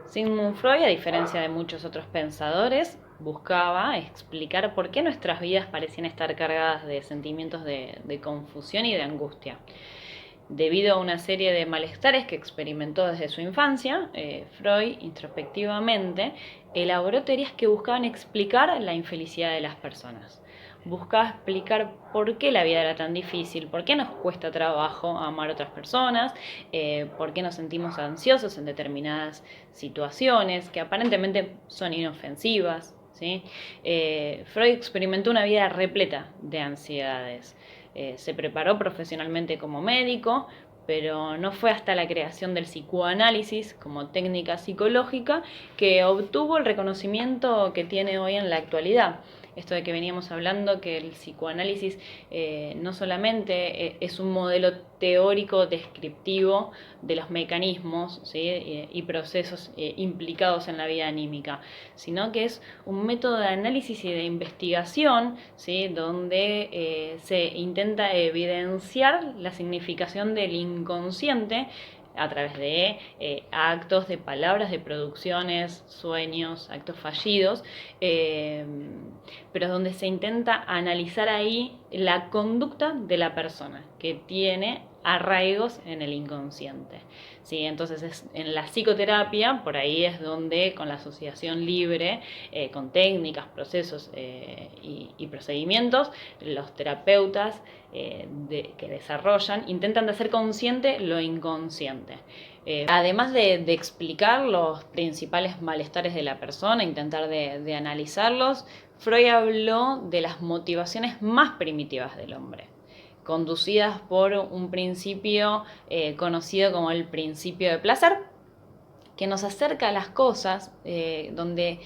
Sigmund Freud, a diferencia de muchos otros pensadores, buscaba explicar por qué nuestras vidas parecían estar cargadas de sentimientos de confusión y de angustia. Debido a una serie de malestares que experimentó desde su infancia, Freud, introspectivamente, elaboró teorías que buscaban explicar la infelicidad de las personas. Buscaba explicar por qué la vida era tan difícil, por qué nos cuesta trabajo amar a otras personas, por qué nos sentimos ansiosos en determinadas situaciones que aparentemente son inofensivas. ¿Sí? Freud experimentó una vida repleta de ansiedades. Se preparó profesionalmente como médico, pero no fue hasta la creación del psicoanálisis como técnica psicológica que obtuvo el reconocimiento que tiene hoy en la actualidad. Esto de que veníamos hablando, que el psicoanálisis no solamente es un modelo teórico descriptivo de los mecanismos, ¿sí? Y procesos implicados en la vida anímica, sino que es un método de análisis y de investigación, ¿sí? Donde se intenta evidenciar la significación del inconsciente a través de actos, de palabras, de producciones, sueños, actos fallidos, pero donde se intenta analizar ahí la conducta de la persona que tiene arraigos en el inconsciente. ¿Sí? Entonces en la psicoterapia, por ahí es donde con la asociación libre, con técnicas, procesos y procedimientos, los terapeutas que desarrollan intentan de hacer consciente lo inconsciente. Además de explicar los principales malestares de la persona, intentar de analizarlos, Freud habló de las motivaciones más primitivas del hombre, conducidas por un principio conocido como el principio de placer, que nos acerca a las cosas, donde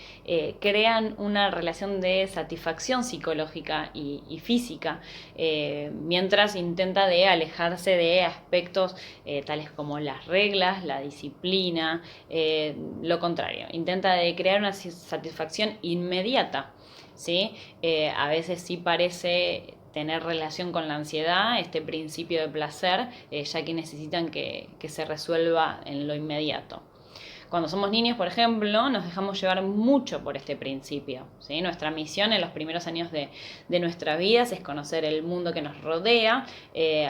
crean una relación de satisfacción psicológica y física, mientras intenta de alejarse de aspectos tales como las reglas, la disciplina, lo contrario, intenta de crear una satisfacción inmediata. ¿Sí? A veces sí parece tener relación con la ansiedad, este principio de placer, ya que necesitan que se resuelva en lo inmediato. Cuando somos niños, por ejemplo, nos dejamos llevar mucho por este principio, ¿sí? Nuestra misión en los primeros años de nuestras vidas es conocer el mundo que nos rodea,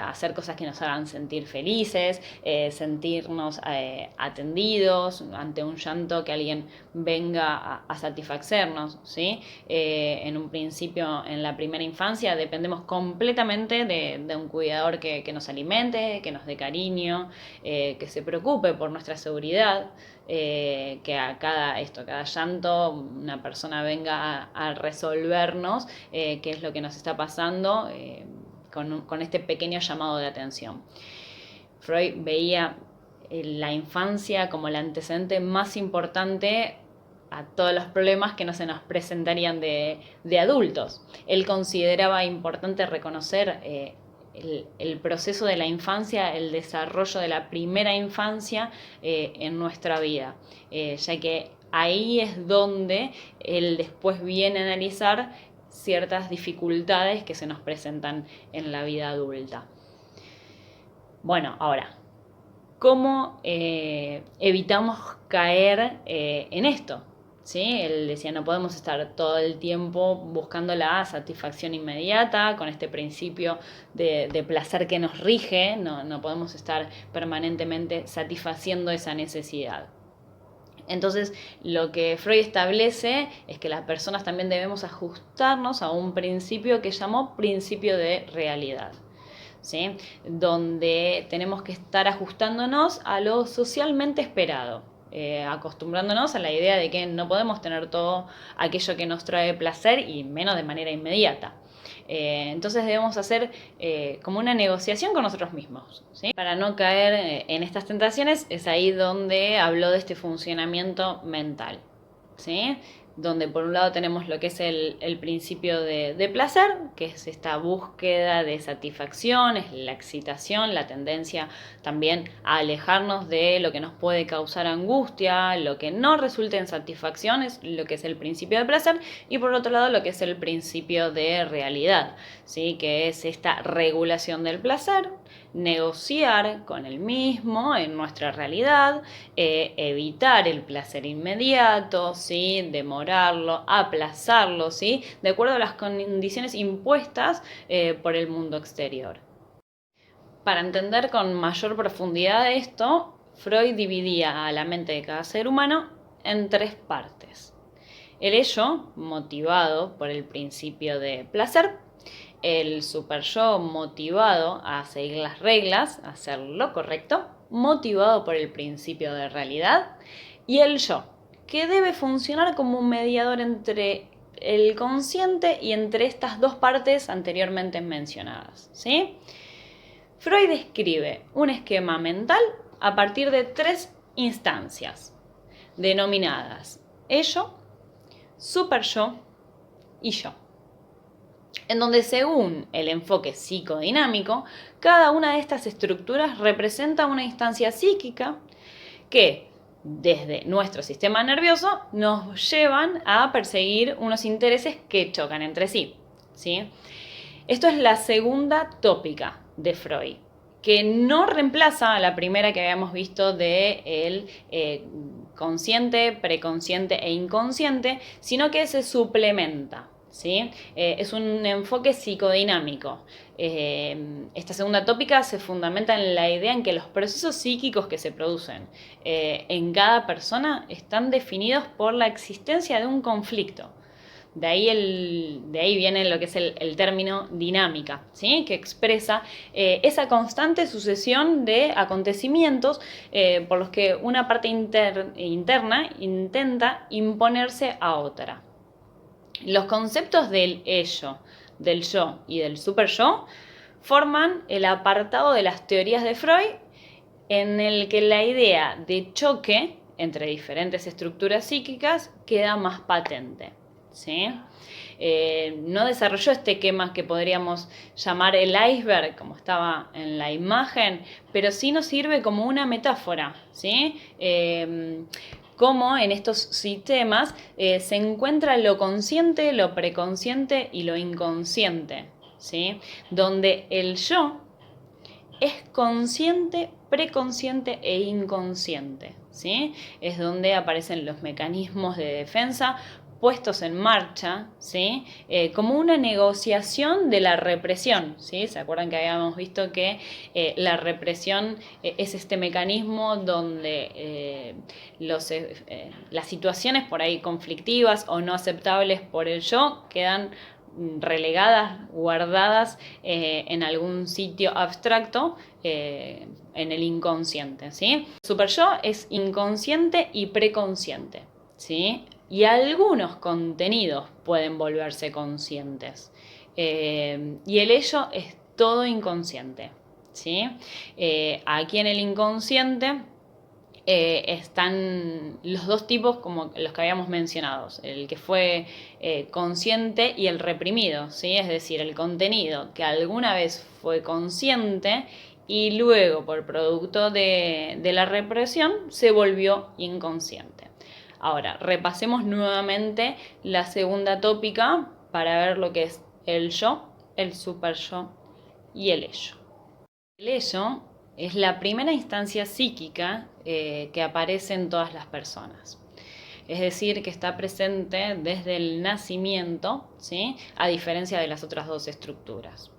hacer cosas que nos hagan sentir felices, sentirnos atendidos ante un llanto, que alguien venga a satisfacernos, ¿sí? En un principio, en la primera infancia, dependemos completamente de un cuidador que nos alimente, que nos dé cariño, que se preocupe por nuestra seguridad. Que a cada llanto una persona venga a resolvernos qué es lo que nos está pasando, con este pequeño llamado de atención. Freud veía la infancia como el antecedente más importante a todos los problemas que no se nos presentarían de adultos. Él consideraba importante reconocer el proceso de la infancia, el desarrollo de la primera infancia en nuestra vida, ya que ahí es donde él después viene a analizar ciertas dificultades que se nos presentan en la vida adulta. Bueno, ahora, ¿cómo evitamos caer en esto? ¿Sí? Él decía, no podemos estar todo el tiempo buscando la satisfacción inmediata, con este principio de placer que nos rige, no podemos estar permanentemente satisfaciendo esa necesidad. Entonces, lo que Freud establece es que las personas también debemos ajustarnos a un principio que llamó principio de realidad. ¿Sí? Donde tenemos que estar ajustándonos a lo socialmente esperado, acostumbrándonos a la idea de que no podemos tener todo aquello que nos trae placer y menos de manera inmediata. Entonces debemos hacer como una negociación con nosotros mismos, ¿sí? Para no caer en estas tentaciones. Es ahí donde habló de este funcionamiento mental, ¿sí? Donde por un lado tenemos lo que es el principio de placer, que es esta búsqueda de satisfacción, es la excitación, la tendencia también a alejarnos de lo que nos puede causar angustia, lo que no resulta en satisfacción es lo que es el principio de placer, y por otro lado lo que es el principio de realidad, ¿sí? Que es esta regulación del placer, negociar con el mismo en nuestra realidad, evitar el placer inmediato, ¿sí? Demorarlo, aplazarlo, ¿sí? De acuerdo a las condiciones impuestas por el mundo exterior. Para entender con mayor profundidad esto, Freud dividía a la mente de cada ser humano en tres partes. El ello, motivado por el principio de placer, el superyo, motivado a seguir las reglas, a hacer lo correcto, motivado por el principio de realidad, y el yo, que debe funcionar como un mediador entre el consciente y entre estas dos partes anteriormente mencionadas, ¿sí? Freud describe un esquema mental a partir de tres instancias, denominadas ello, superyo y yo, en donde según el enfoque psicodinámico, cada una de estas estructuras representa una instancia psíquica que desde nuestro sistema nervioso nos llevan a perseguir unos intereses que chocan entre sí, ¿sí? Esto es la segunda tópica de Freud, que no reemplaza a la primera que habíamos visto de el consciente, preconsciente e inconsciente, sino que se suplementa, ¿sí? Es un enfoque psicodinámico. Esta segunda tópica se fundamenta en la idea en que los procesos psíquicos que se producen en cada persona están definidos por la existencia de un conflicto. De ahí viene lo que es el término dinámica, ¿sí? Que expresa esa constante sucesión de acontecimientos por los que una parte interna intenta imponerse a otra. Los conceptos del ello, del yo y del superyo forman el apartado de las teorías de Freud en el que la idea de choque entre diferentes estructuras psíquicas queda más patente, ¿sí? No desarrolló este esquema que podríamos llamar el iceberg, como estaba en la imagen, pero sí nos sirve como una metáfora, ¿sí? Cómo en estos sistemas se encuentra lo consciente, lo preconsciente y lo inconsciente, ¿sí? Donde el yo es consciente, preconsciente e inconsciente, ¿sí? Es donde aparecen los mecanismos de defensa puestos en marcha, ¿sí? Como una negociación de la represión, ¿sí? ¿Se acuerdan que habíamos visto que la represión es este mecanismo donde las situaciones por ahí conflictivas o no aceptables por el yo quedan relegadas, guardadas en algún sitio abstracto en el inconsciente, ¿sí? Superyo es inconsciente y preconsciente, ¿sí? Y algunos contenidos pueden volverse conscientes. Y el ello es todo inconsciente, ¿sí? Aquí en el inconsciente están los dos tipos como los que habíamos mencionado, el que fue consciente y el reprimido, ¿sí? Es decir, el contenido que alguna vez fue consciente y luego por producto de la represión se volvió inconsciente. Ahora, repasemos nuevamente la segunda tópica para ver lo que es el yo, el superyo y el ello. El ello es la primera instancia psíquica que aparece en todas las personas. Es decir, que está presente desde el nacimiento, ¿sí? A diferencia de las otras dos estructuras,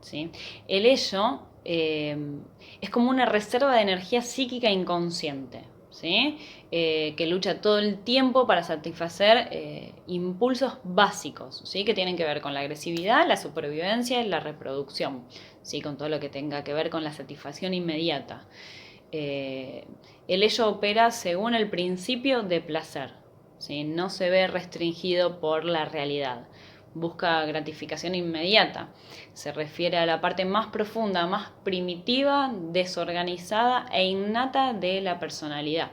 ¿sí? El ello es como una reserva de energía psíquica inconsciente, ¿sí? Que lucha todo el tiempo para satisfacer impulsos básicos, ¿sí? Que tienen que ver con la agresividad, la supervivencia y la reproducción, ¿sí? Con todo lo que tenga que ver con la satisfacción inmediata. El ello opera según el principio de placer, ¿sí? No se ve restringido por la realidad. Busca gratificación inmediata. Se refiere a la parte más profunda, más primitiva, desorganizada e innata de la personalidad.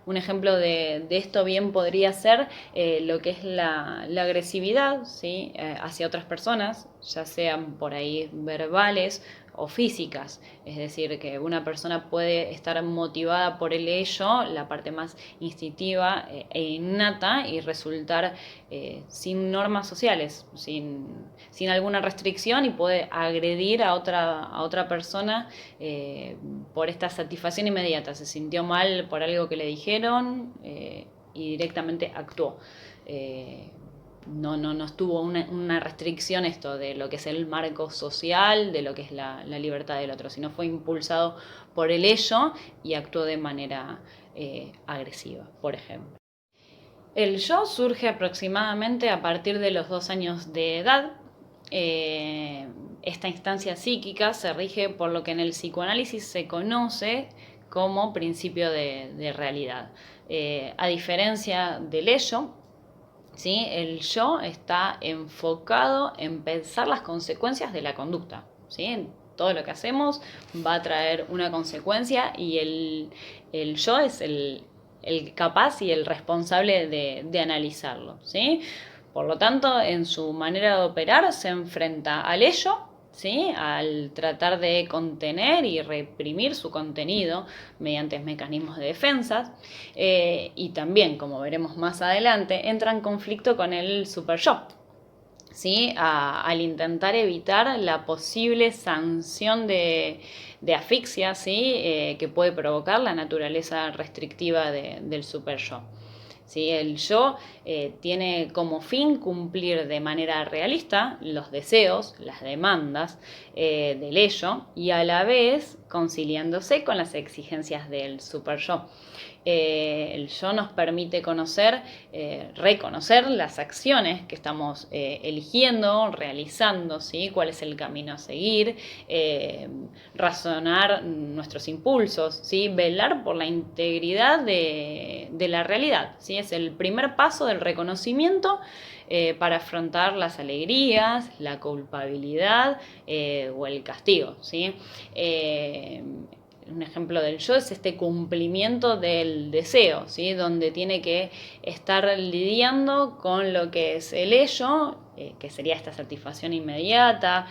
Un ejemplo de esto bien podría ser lo que es la agresividad, ¿sí? Hacia otras personas, ya sean por ahí verbales o físicas, es decir, que una persona puede estar motivada por el ello, la parte más instintiva e innata, y resultar sin normas sociales, sin alguna restricción, y puede agredir a otra persona por esta satisfacción inmediata. Se sintió mal por algo que le dijeron y directamente actuó. No estuvo una restricción esto de lo que es el marco social, de lo que es la libertad del otro, sino fue impulsado por el ello y actuó de manera agresiva, por ejemplo. El yo surge aproximadamente a partir de los 2 años de edad. Esta instancia psíquica se rige por lo que en el psicoanálisis se conoce como principio de realidad. A diferencia del ello, ¿sí? El yo está enfocado en pensar las consecuencias de la conducta, ¿sí? Todo lo que hacemos va a traer una consecuencia, y el yo es el capaz y el responsable de analizarlo, ¿sí? Por lo tanto, en su manera de operar se enfrenta al ello, ¿sí? Al tratar de contener y reprimir su contenido mediante mecanismos de defensa, y también, como veremos más adelante, entra en conflicto con el super yo, ¿sí? Al intentar evitar la posible sanción de asfixia, ¿sí? Que puede provocar la naturaleza restrictiva del super yo. ¿Sí? El yo tiene como fin cumplir de manera realista los deseos, las demandas del ello, y a la vez conciliándose con las exigencias del super yo. El yo nos permite reconocer las acciones que estamos eligiendo, realizando, ¿sí? Cuál es el camino a seguir, razonar nuestros impulsos, ¿sí? Velar por la integridad de la realidad, ¿sí? Es el primer paso del reconocimiento para afrontar las alegrías, la culpabilidad o el castigo, ¿sí? Un ejemplo del yo es este cumplimiento del deseo, ¿sí? Donde tiene que estar lidiando con lo que es el ello, que sería esta satisfacción inmediata,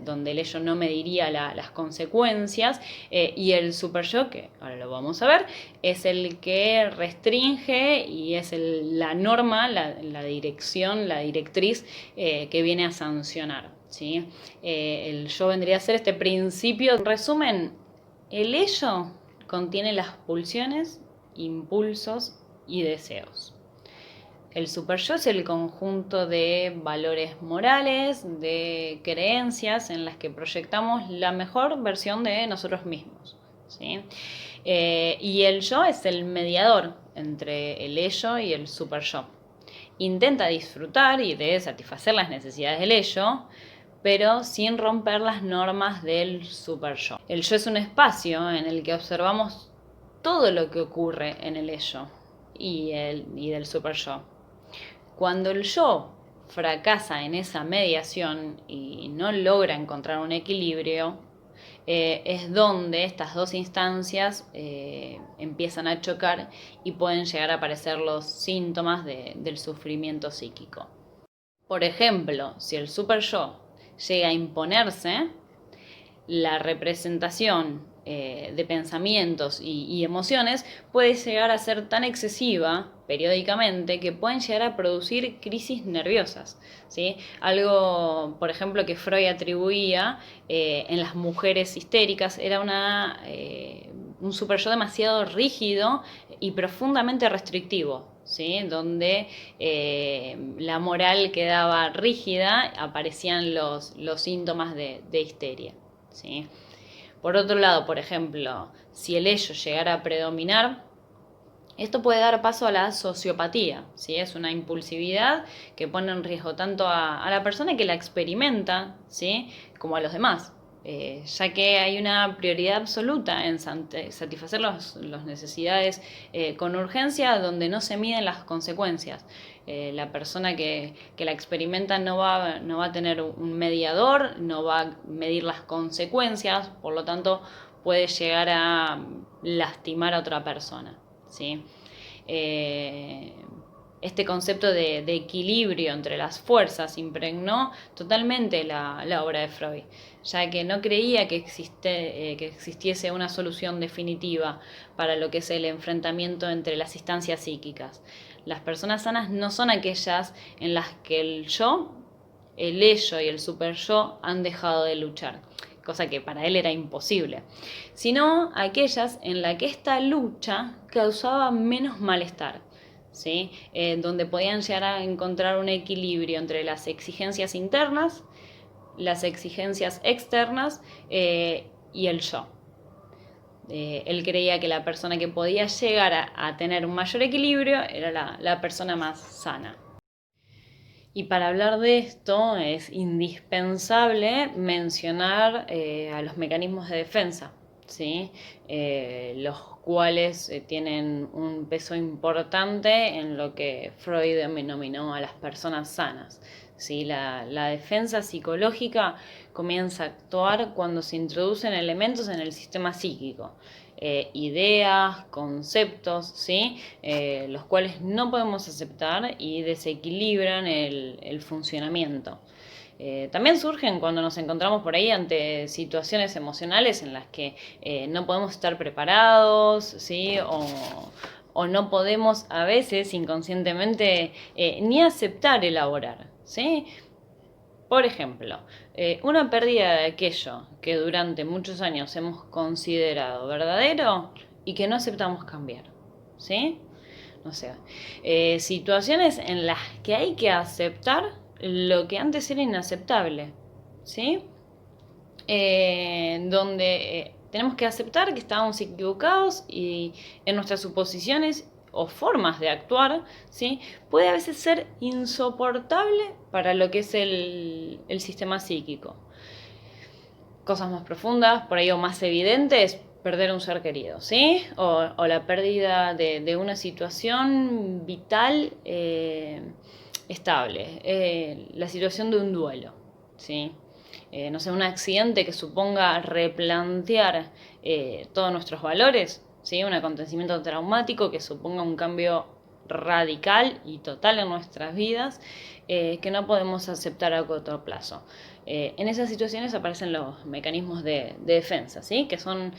donde el ello no mediría las consecuencias, y el super yo, que ahora lo vamos a ver, es el que restringe y es la norma, la dirección, la directriz que viene a sancionar, ¿sí? El yo vendría a ser este principio. En resumen, el ello contiene las pulsiones, impulsos y deseos. El super yo es el conjunto de valores morales, de creencias en las que proyectamos la mejor versión de nosotros mismos, ¿sí? Y el yo es el mediador entre el ello y el super yo. Intenta disfrutar y de satisfacer las necesidades del ello, pero sin romper las normas del super yo. El yo es un espacio en el que observamos todo lo que ocurre en el ello y del super yo. Cuando el yo fracasa en esa mediación y no logra encontrar un equilibrio, es donde estas dos instancias empiezan a chocar y pueden llegar a aparecer los síntomas del sufrimiento psíquico. Por ejemplo, si el super yo llega a imponerse, la representación de pensamientos y emociones puede llegar a ser tan excesiva periódicamente que pueden llegar a producir crisis nerviosas, ¿sí? Algo, por ejemplo, que Freud atribuía en las mujeres histéricas era un super yo demasiado rígido y profundamente restrictivo, ¿sí? Donde la moral quedaba rígida, aparecían los síntomas de histeria, ¿sí? Por otro lado, por ejemplo, si el ello llegara a predominar, esto puede dar paso a la sociopatía, ¿sí? Es una impulsividad que pone en riesgo tanto a la persona que la experimenta, ¿sí? Como a los demás, ya que hay una prioridad absoluta en satisfacer las necesidades con urgencia, donde no se miden las consecuencias. La persona que la experimenta no va a tener un mediador, no va a medir las consecuencias, por lo tanto puede llegar a lastimar a otra persona, ¿sí? este concepto de equilibrio entre las fuerzas impregnó totalmente la obra de Freud, ya que no creía que existiese una solución definitiva para lo que es el enfrentamiento entre las instancias psíquicas. Las personas sanas no son aquellas en las que el yo, el ello y el super yo han dejado de luchar, cosa que para él era imposible, sino aquellas en las que esta lucha causaba menos malestar, ¿sí? Donde podían llegar a encontrar un equilibrio entre las exigencias internas, las exigencias externas y el yo. Él creía que la persona que podía llegar a tener un mayor equilibrio era la persona más sana. Y para hablar de esto es indispensable mencionar a los mecanismos de defensa, ¿sí? Los cuales tienen un peso importante en lo que Freud denominó a las personas sanas. ¿Sí? La defensa psicológica comienza a actuar cuando se introducen elementos en el sistema psíquico. Ideas, conceptos, ¿sí? Los cuales no podemos aceptar y desequilibran el funcionamiento. También surgen cuando nos encontramos por ahí ante situaciones emocionales en las que no podemos estar preparados, ¿sí? O no podemos a veces inconscientemente ni aceptar elaborar, ¿sí? Por ejemplo, una pérdida de aquello que durante muchos años hemos considerado verdadero y que no aceptamos cambiar, ¿sí? O sea, situaciones en las que hay que aceptar lo que antes era inaceptable, ¿sí? Donde tenemos que aceptar que estábamos equivocados y en nuestras suposiciones o formas de actuar, ¿sí? Puede a veces ser insoportable para lo que es el sistema psíquico. Cosas más profundas, por ahí o más evidentes, perder un ser querido, ¿sí? O la pérdida de una situación vital estable, la situación de un duelo, ¿sí? No sé, un accidente que suponga replantear todos nuestros valores, ¿sí? Un acontecimiento traumático que suponga un cambio radical y total en nuestras vidas que no podemos aceptar a corto plazo. En esas situaciones aparecen los mecanismos de defensa, ¿sí? Que son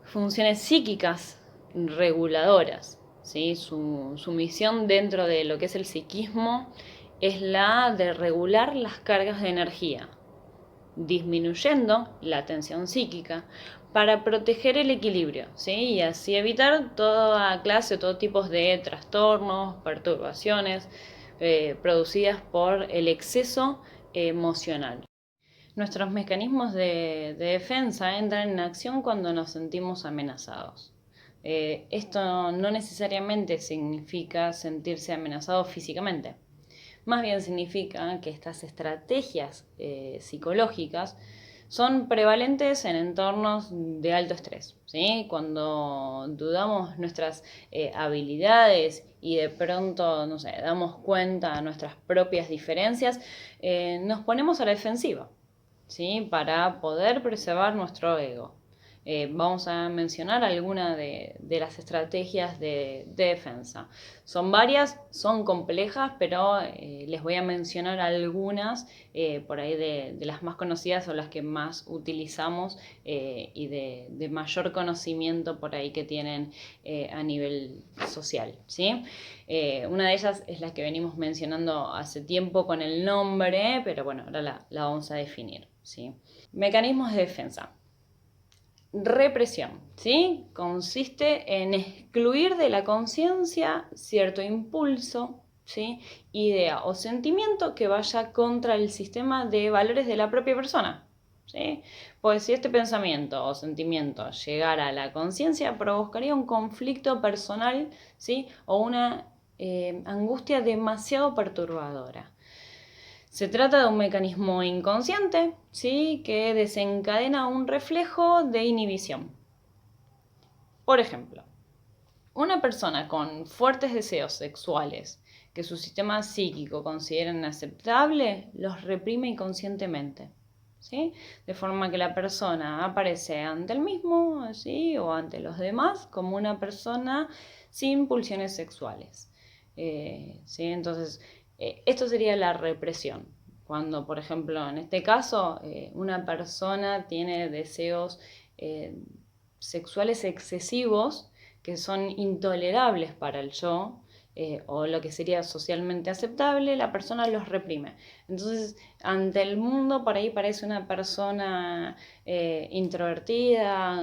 funciones psíquicas reguladoras, ¿sí? Su misión dentro de lo que es el psiquismo es la de regular las cargas de energía, disminuyendo la tensión psíquica para proteger el equilibrio, ¿sí? Y así evitar toda clase o todo tipo de trastornos, perturbaciones producidas por el exceso emocional. Nuestros mecanismos de defensa entran en acción cuando nos sentimos amenazados. Esto no necesariamente significa sentirse amenazado físicamente. Más bien significa que estas estrategias psicológicas son prevalentes en entornos de alto estrés, ¿sí? Cuando dudamos nuestras habilidades y de pronto, no sé, damos cuenta de nuestras propias diferencias, nos ponemos a la defensiva, ¿sí? Para poder preservar nuestro ego. Vamos a mencionar algunas de las estrategias de defensa. Son varias, son complejas, pero les voy a mencionar algunas por ahí de las más conocidas o las que más utilizamos y de mayor conocimiento por ahí que tienen a nivel social, ¿sí? Una de ellas es la que venimos mencionando hace tiempo con el nombre, pero bueno, ahora la vamos a definir, ¿sí? Mecanismos de defensa. Represión, ¿sí? Consiste en excluir de la conciencia cierto impulso, ¿sí? Idea o sentimiento que vaya contra el sistema de valores de la propia persona, ¿sí? Pues si este pensamiento o sentimiento llegara a la conciencia, provocaría un conflicto personal, ¿sí? O una angustia demasiado perturbadora. Se trata de un mecanismo inconsciente, ¿sí? Que desencadena un reflejo de inhibición. Por ejemplo, una persona con fuertes deseos sexuales que su sistema psíquico considera inaceptable, los reprime inconscientemente, ¿sí? De forma que la persona aparece ante el mismo, ¿sí? O ante los demás como una persona sin pulsiones sexuales. ¿Sí? Entonces, esto sería la represión. Cuando, por ejemplo, en este caso, una persona tiene deseos sexuales excesivos que son intolerables para el yo, o lo que sería socialmente aceptable, la persona los reprime. Entonces, ante el mundo, por ahí parece una persona introvertida,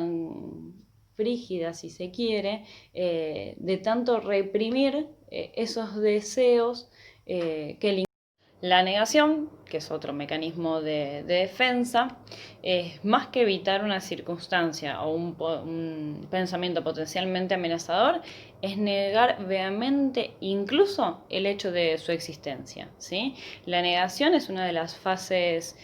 frígida, si se quiere, de tanto reprimir esos deseos que el la negación, que es otro mecanismo de defensa, es más que evitar una circunstancia o un pensamiento potencialmente amenazador, es negar vehemente incluso el hecho de su existencia, ¿sí? La negación es una de las fases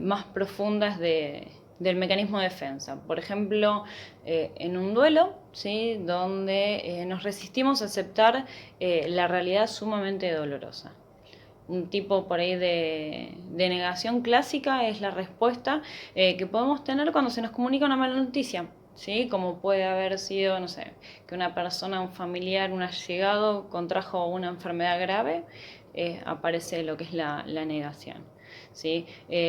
más profundas del mecanismo de defensa. Por ejemplo, en un duelo, ¿sí? Donde nos resistimos a aceptar la realidad sumamente dolorosa. Un tipo por ahí de negación clásica es la respuesta que podemos tener cuando se nos comunica una mala noticia, ¿sí? Como puede haber sido, no sé, que una persona, un familiar, un allegado contrajo una enfermedad grave, aparece lo que es la negación. ¿Sí?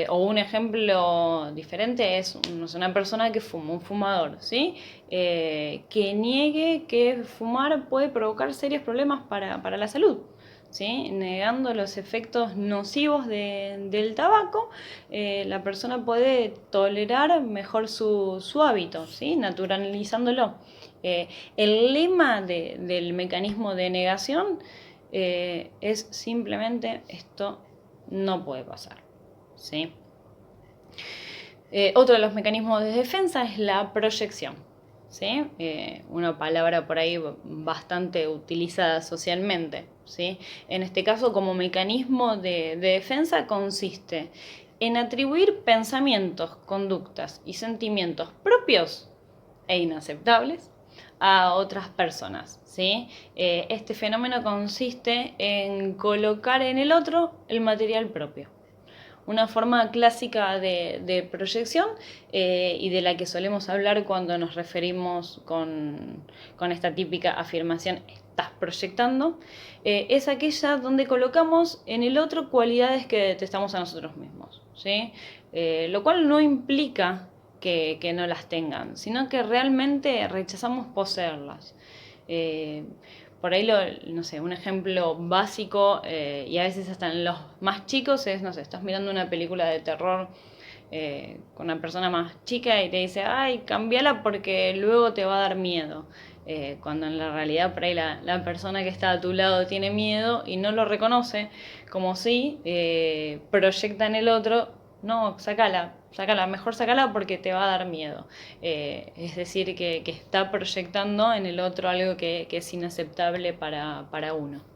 O un ejemplo diferente es, no sé, una persona que fuma, un fumador, ¿sí? Que niegue que fumar puede provocar serios problemas para la salud. ¿Sí? Negando los efectos nocivos del tabaco, la persona puede tolerar mejor su hábito, ¿sí? Naturalizándolo. El lema del mecanismo de negación es simplemente esto no puede pasar. ¿Sí? Otro de los mecanismos de defensa es la proyección. ¿Sí? Una palabra por ahí bastante utilizada socialmente. ¿Sí? En este caso, como mecanismo de defensa, consiste en atribuir pensamientos, conductas y sentimientos propios e inaceptables a otras personas. ¿Sí? Este fenómeno consiste en colocar en el otro el material propio. Una forma clásica de proyección y de la que solemos hablar cuando nos referimos con esta típica afirmación estás proyectando, es aquella donde colocamos en el otro cualidades que detestamos a nosotros mismos, ¿sí? Lo cual no implica que no las tengan, sino que realmente rechazamos poseerlas. Por ahí, no sé, un ejemplo básico, y a veces hasta en los más chicos, es, no sé, estás mirando una película de terror con una persona más chica y te dice, ay, cambiala porque luego te va a dar miedo. Cuando en la realidad por ahí la persona que está a tu lado tiene miedo y no lo reconoce, como si proyecta en el otro, no, sacala, mejor sacala porque te va a dar miedo. Es decir, que está proyectando en el otro algo que es inaceptable para uno.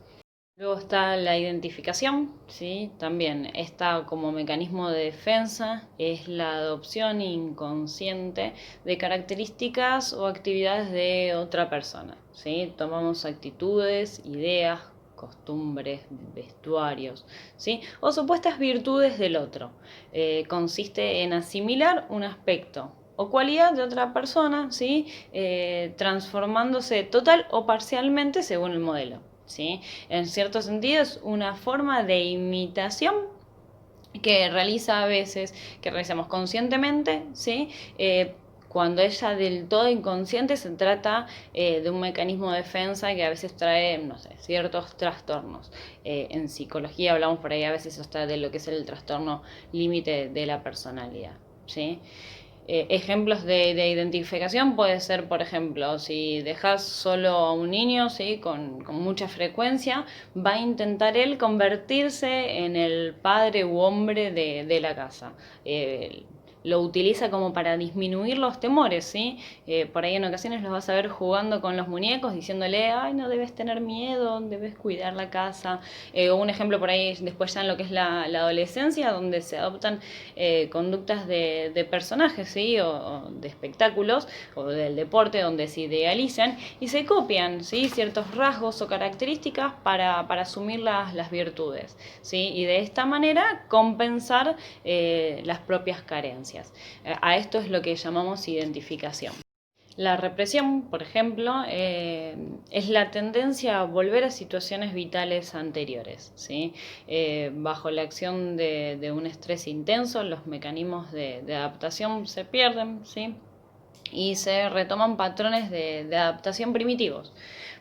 Luego está la identificación, ¿sí? También está como mecanismo de defensa, es la adopción inconsciente de características o actividades de otra persona, ¿sí? Tomamos actitudes, ideas, costumbres, vestuarios, ¿sí? O supuestas virtudes del otro. Consiste en asimilar un aspecto o cualidad de otra persona, ¿sí? Transformándose total o parcialmente según el modelo. ¿Sí? En cierto sentido es una forma de imitación que realiza a veces, que realizamos conscientemente, ¿sí? Cuando ella del todo inconsciente se trata de un mecanismo de defensa que a veces trae, no sé, ciertos trastornos. En psicología hablamos por ahí a veces hasta de lo que es el trastorno límite de la personalidad, ¿sí? Ejemplos de identificación puede ser, por ejemplo, si dejas solo a un niño, ¿sí? con mucha frecuencia, va a intentar él convertirse en el padre u hombre de la casa. Lo utiliza como para disminuir los temores, ¿sí? Por ahí en ocasiones los vas a ver jugando con los muñecos, diciéndole, ay, no debes tener miedo, debes cuidar la casa. O un ejemplo por ahí después ya en lo que es la adolescencia, donde se adoptan conductas de personajes, ¿sí? O de espectáculos, o del deporte, donde se idealizan y se copian, ¿sí? Ciertos rasgos o características para asumir las virtudes, ¿sí? Y de esta manera compensar las propias carencias. A esto es lo que llamamos identificación. La represión, por ejemplo, es la tendencia a volver a situaciones vitales anteriores, ¿sí? Bajo la acción de un estrés intenso, los mecanismos de adaptación se pierden, ¿sí? Y se retoman patrones de adaptación primitivos.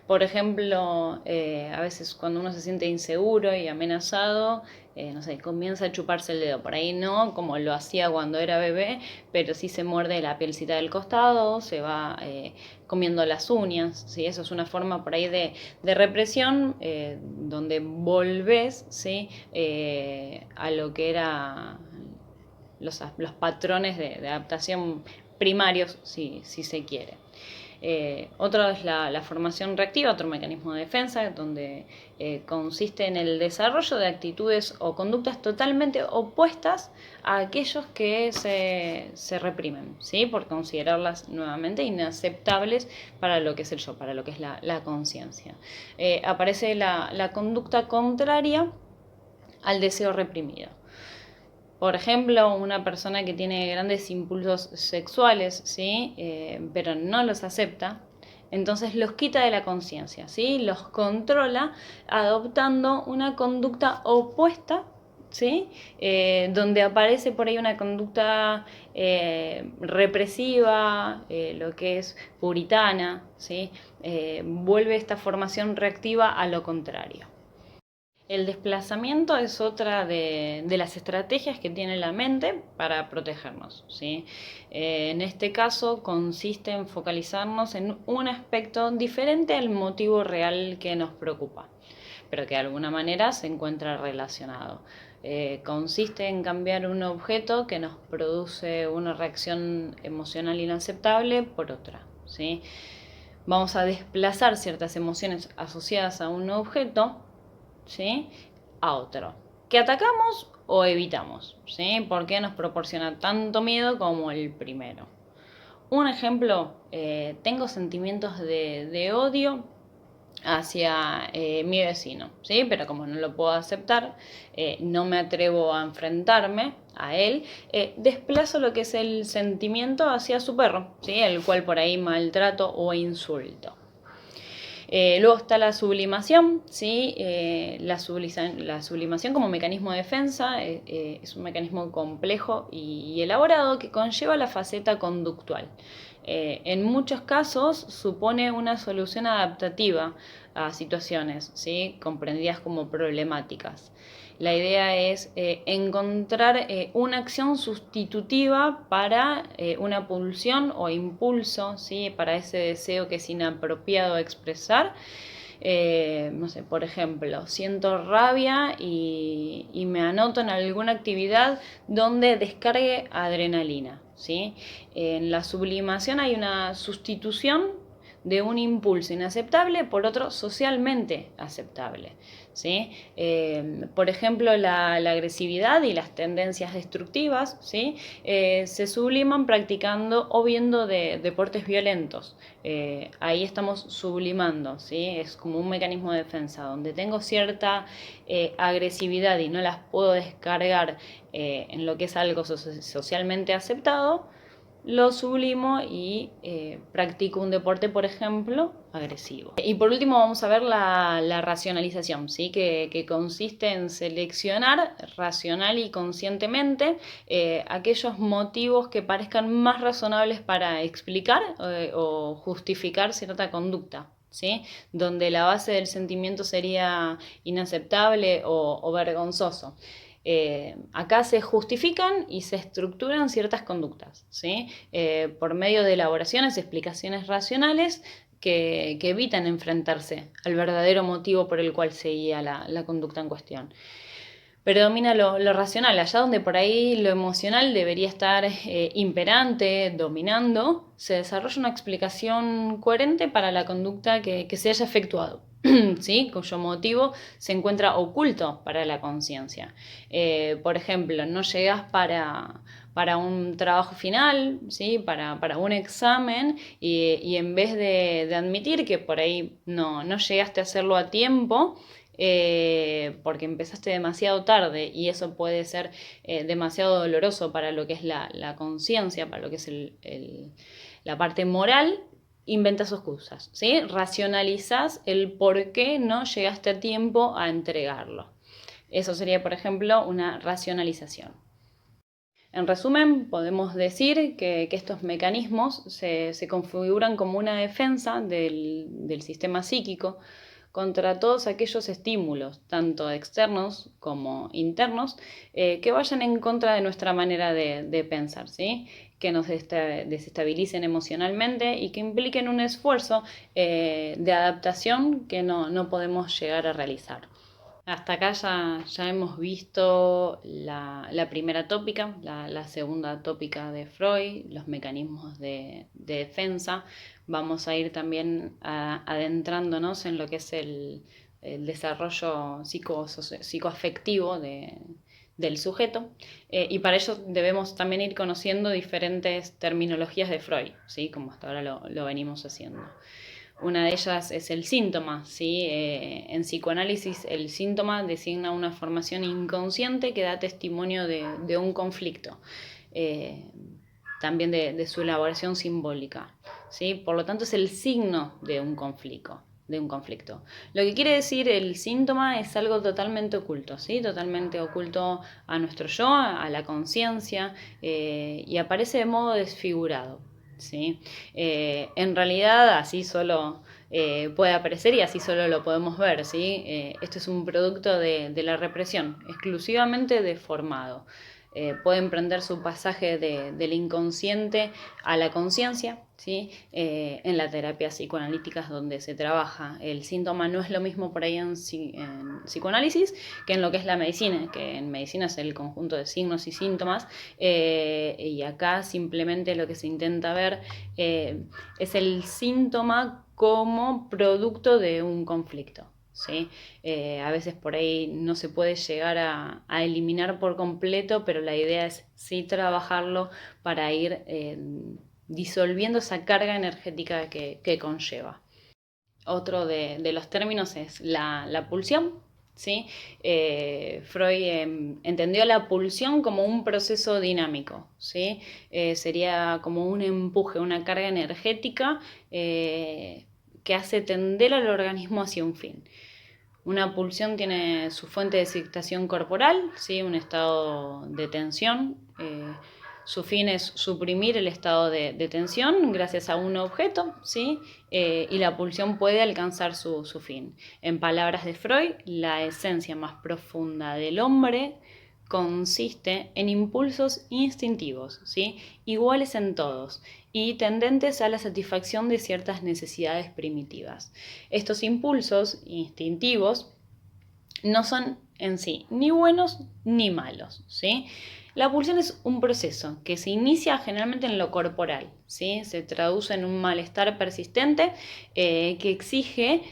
Por ejemplo, a veces cuando uno se siente inseguro y amenazado, no sé, comienza a chuparse el dedo. Por ahí no, como lo hacía cuando era bebé, pero sí se muerde la pielcita del costado, se va comiendo las uñas, ¿sí? Eso es una forma por ahí de represión, donde volvés, ¿sí? A lo que era los patrones de adaptación primarios, si se quiere. Otro es la formación reactiva, otro mecanismo de defensa, donde consiste en el desarrollo de actitudes o conductas totalmente opuestas a aquellos que se reprimen, ¿sí? Por considerarlas nuevamente inaceptables para lo que es el yo, para lo que es la conciencia. Aparece la conducta contraria al deseo reprimido. Por ejemplo, una persona que tiene grandes impulsos sexuales, ¿sí? Pero no los acepta, entonces los quita de la conciencia, ¿sí? Los controla adoptando una conducta opuesta, ¿sí? Donde aparece por ahí una conducta represiva, lo que es puritana, ¿sí? Vuelve esta formación reactiva a lo contrario. El desplazamiento es otra de las estrategias que tiene la mente para protegernos, ¿sí? En este caso consiste en focalizarnos en un aspecto diferente al motivo real que nos preocupa, pero que de alguna manera se encuentra relacionado. Consiste en cambiar un objeto que nos produce una reacción emocional inaceptable por otra, ¿sí? Vamos a desplazar ciertas emociones asociadas a un objeto, ¿sí? A otro. ¿Que atacamos o evitamos? ¿Sí? ¿Por qué nos proporciona tanto miedo como el primero? Un ejemplo, tengo sentimientos de odio hacia mi vecino, ¿sí? Pero como no lo puedo aceptar, no me atrevo a enfrentarme a él, desplazo lo que es el sentimiento hacia su perro, ¿sí? El cual por ahí maltrato o insulto. Luego está la sublimación, ¿sí? La sublimación como mecanismo de defensa es un mecanismo complejo y elaborado que conlleva la faceta conductual. En muchos casos supone una solución adaptativa a situaciones, ¿sí? Comprendidas como problemáticas. La idea es encontrar una acción sustitutiva para una pulsión o impulso, ¿sí? Para ese deseo que es inapropiado expresar. No sé, por ejemplo, siento rabia y me anoto en alguna actividad donde descargue adrenalina, ¿sí? En la sublimación hay una sustitución de un impulso inaceptable por otro socialmente aceptable, ¿sí? Por ejemplo, la agresividad y las tendencias destructivas, ¿sí? Se subliman practicando o viendo deportes violentos. Ahí estamos sublimando, ¿sí? Es como un mecanismo de defensa, donde tengo cierta agresividad y no las puedo descargar en lo que es algo socialmente aceptado, lo sublimo y practico un deporte, por ejemplo, agresivo. Y por último vamos a ver la racionalización, ¿sí? Que consiste en seleccionar racional y conscientemente aquellos motivos que parezcan más razonables para explicar o justificar cierta conducta, ¿sí? Donde la base del sentimiento sería inaceptable o vergonzoso. Acá se justifican y se estructuran ciertas conductas, ¿sí? Por medio de elaboraciones, explicaciones racionales que evitan enfrentarse al verdadero motivo por el cual se guía la conducta en cuestión. Predomina lo racional, allá donde por ahí lo emocional debería estar imperante, dominando, se desarrolla una explicación coherente para la conducta que se haya efectuado, ¿sí? Cuyo motivo se encuentra oculto para la conciencia. Por ejemplo, no llegas para un trabajo final, ¿sí? Para un examen y en vez de admitir que por ahí no llegaste a hacerlo a tiempo, porque empezaste demasiado tarde y eso puede ser demasiado doloroso para lo que es la conciencia, para lo que es La parte moral, inventas excusas, ¿sí? Racionalizas el por qué no llegaste a tiempo a entregarlo. Eso sería, por ejemplo, una racionalización. En resumen, podemos decir que estos mecanismos se configuran como una defensa del sistema psíquico contra todos aquellos estímulos, tanto externos como internos, que vayan en contra de nuestra manera de pensar, ¿sí? Que nos desestabilicen emocionalmente y que impliquen un esfuerzo de adaptación que no podemos llegar a realizar. Hasta acá ya hemos visto la primera tópica, la segunda tópica de Freud, los mecanismos de defensa. Vamos a ir también adentrándonos en lo que es el desarrollo psicoafectivo del sujeto, y para ello debemos también ir conociendo diferentes terminologías de Freud, ¿sí? Como hasta ahora lo venimos haciendo. Una de ellas es el síntoma, ¿sí? En psicoanálisis el síntoma designa una formación inconsciente que da testimonio de un conflicto, también de su elaboración simbólica, ¿sí? Por lo tanto es el signo de un conflicto. Lo que quiere decir el síntoma es algo totalmente oculto, ¿sí? Totalmente oculto a nuestro yo, a la conciencia, y aparece de modo desfigurado. ¿Sí? En realidad así solo puede aparecer y así solo lo podemos ver, ¿sí? Esto es un producto de la represión, exclusivamente deformado. Puede emprender su pasaje del inconsciente a la conciencia, ¿sí? En la terapia psicoanalítica es donde se trabaja. El síntoma no es lo mismo por ahí en psicoanálisis que en lo que es la medicina, que en medicina es el conjunto de signos y síntomas, y acá simplemente lo que se intenta ver es el síntoma como producto de un conflicto. ¿Sí? A veces por ahí no se puede llegar a eliminar por completo, pero la idea es sí trabajarlo para ir disolviendo esa carga energética que conlleva. Otro de los términos es la pulsión. ¿Sí? Freud entendió la pulsión como un proceso dinámico, ¿sí? Sería como un empuje, una carga energética que hace tender al organismo hacia un fin. Una pulsión tiene su fuente de excitación corporal, ¿sí? Un estado de tensión. Su fin es suprimir el estado de tensión gracias a un objeto, ¿sí? Y la pulsión puede alcanzar su fin. En palabras de Freud, la esencia más profunda del hombre consiste en impulsos instintivos, ¿sí? Iguales en todos y tendentes a la satisfacción de ciertas necesidades primitivas. Estos impulsos instintivos no son en sí ni buenos ni malos, ¿sí? La pulsión es un proceso que se inicia generalmente en lo corporal, ¿sí? Se traduce en un malestar persistente que exige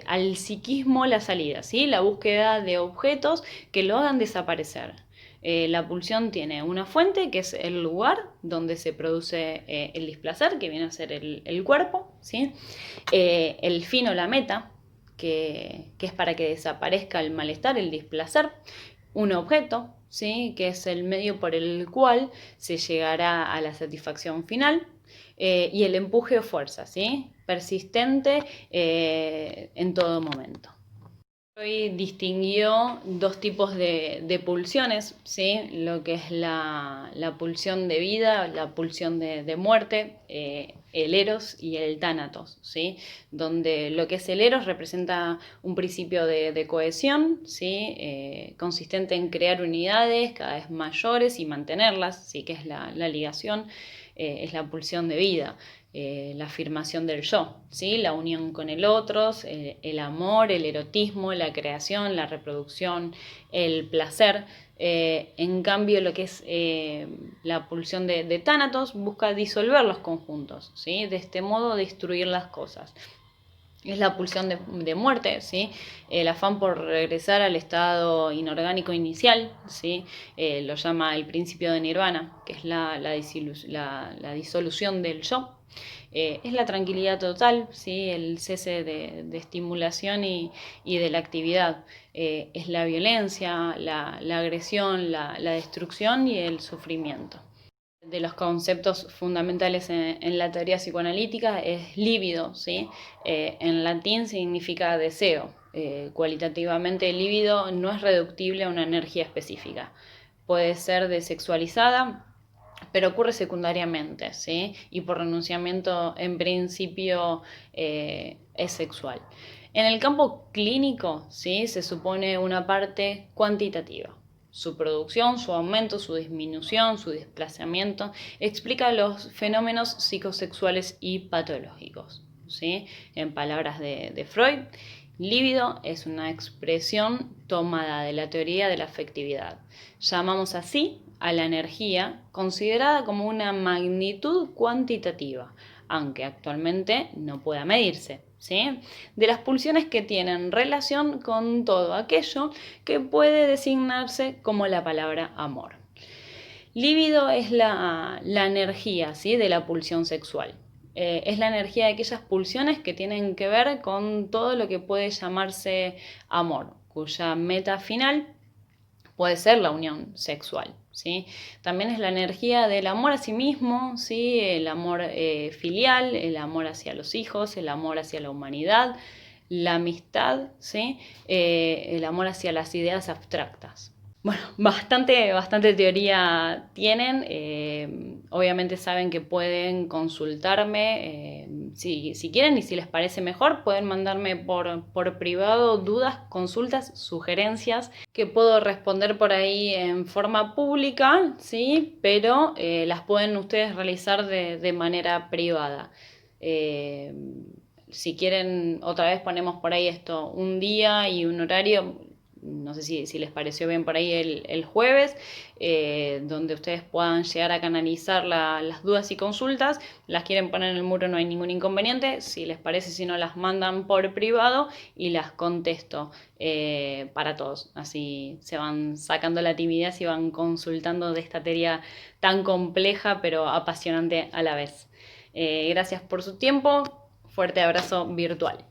al psiquismo la salida, ¿sí? La búsqueda de objetos que lo hagan desaparecer. La pulsión tiene una fuente que es el lugar donde se produce el displacer, que viene a ser el cuerpo, ¿sí? El fin o la meta, que es para que desaparezca el malestar, el displacer. Un objeto, ¿sí? Que es el medio por el cual se llegará a la satisfacción final. Y el empuje o fuerza, ¿sí? Persistente en todo momento. Freud distinguió dos tipos de pulsiones, ¿sí? Lo que es la pulsión de vida, la pulsión de muerte, el eros y el tánatos, ¿sí? Donde lo que es el eros representa un principio de cohesión, ¿sí? Consistente en crear unidades cada vez mayores y mantenerlas, ¿sí? Que es la ligación, es la pulsión de vida. La afirmación del yo, ¿sí? La unión con el otro, el amor, el erotismo, la creación, la reproducción, el placer. En cambio, lo que es la pulsión de tánatos busca disolver los conjuntos, ¿sí? De este modo destruir las cosas. Es la pulsión de muerte, ¿sí? El afán por regresar al estado inorgánico inicial, ¿sí? Lo llama el principio de nirvana, que es la disolución del yo. Es la tranquilidad total, ¿sí? El cese de estimulación y de la actividad. Es la violencia, la agresión, la destrucción y el sufrimiento. De los conceptos fundamentales en la teoría psicoanalítica es líbido, ¿sí? En latín significa deseo. Cualitativamente, el líbido no es reductible a una energía específica. Puede ser desexualizada, pero ocurre secundariamente, ¿sí? Y por renunciamiento, en principio, es sexual. En el campo clínico, ¿sí? Se supone una parte cuantitativa. Su producción, su aumento, su disminución, su desplazamiento, explica los fenómenos psicosexuales y patológicos, ¿sí? En palabras de Freud, líbido es una expresión tomada de la teoría de la afectividad. Llamamos así a la energía considerada como una magnitud cuantitativa, aunque actualmente no pueda medirse, ¿sí? De las pulsiones que tienen relación con todo aquello que puede designarse como la palabra amor. Líbido es la energía, ¿sí? De la pulsión sexual. Es la energía de aquellas pulsiones que tienen que ver con todo lo que puede llamarse amor, cuya meta final puede ser la unión sexual, ¿sí? También es la energía del amor a sí mismo, ¿sí? El amor filial, el amor hacia los hijos, el amor hacia la humanidad, la amistad, ¿sí? El amor hacia las ideas abstractas. Bueno, bastante teoría tienen. Obviamente saben que pueden consultarme si quieren y si les parece mejor, pueden mandarme por privado dudas, consultas, sugerencias que puedo responder por ahí en forma pública, ¿sí? Pero las pueden ustedes realizar de manera privada. Si quieren, otra vez ponemos por ahí esto, un día y un horario. No sé si les pareció bien por ahí el jueves, donde ustedes puedan llegar a canalizar las dudas y consultas. Las quieren poner en el muro, no hay ningún inconveniente. Si les parece, si no, las mandan por privado y las contesto para todos. Así se van sacando la timidez y van consultando de esta teoría tan compleja pero apasionante a la vez. Gracias por su tiempo. Fuerte abrazo virtual.